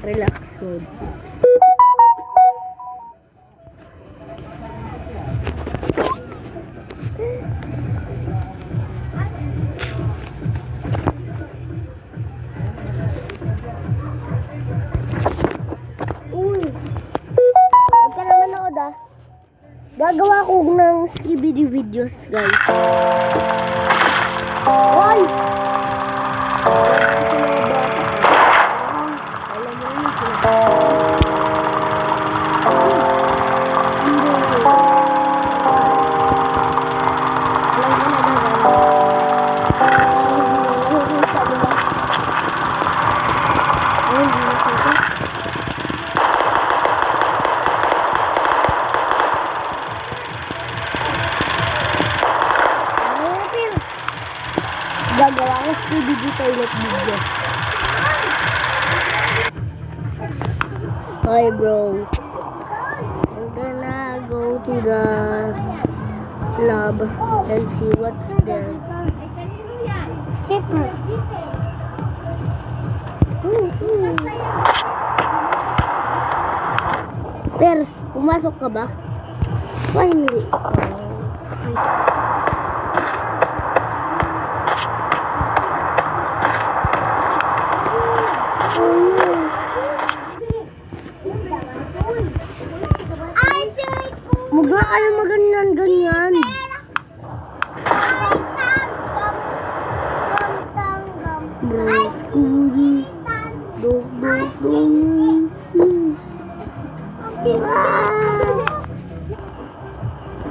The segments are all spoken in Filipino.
Relax mode. Uy! Huwag ka naman manood ah. Gagawa ko ng skibidi videos guys. Hoy! Gagawa ko skibidi toilet video. Hi bro. I'm gonna go to the lab and see what's there. Checker. Per, pumasok ka ba? Why hindi? Huwag na kayo maganyan-ganyan. Broccoli.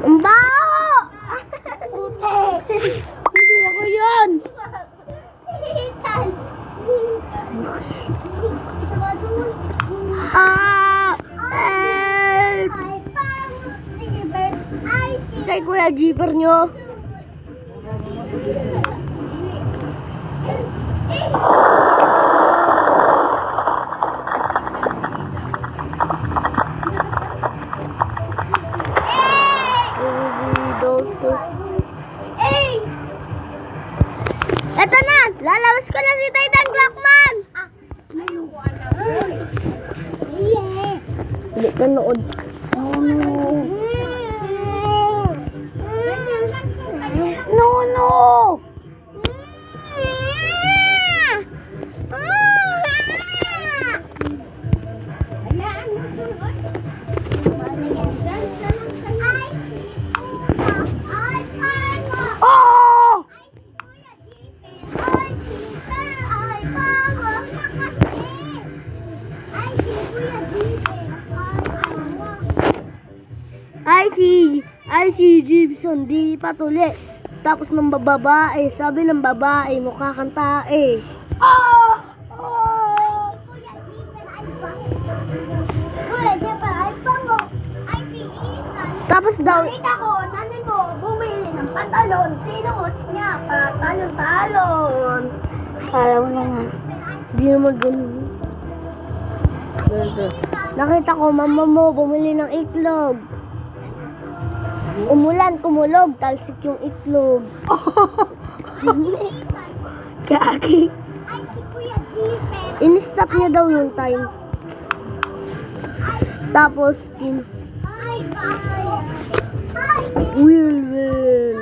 Ang baho! Hindi ako yun. Say Kuya Jeeper nyo. Eto na! Lalabas ko na si Titan Clockman! Hindi ka nood. No! I see Gibson di patuli. Tapos ng babae, sabi ng babae, mukha kang tae. Tapos daw, nakita ko, nanay mo, bumili ng pantalon. Sinuot niya, patalon-talon. kala mo na nga. Di naman ganun. Nakita ko, mama mo, bumili ng itlog. Umulan, kumulog, talsik yung itlog. Kaki. Ay, si Kuya Jeeper. In-stop niya daw yung time. Tapos, Ay, will.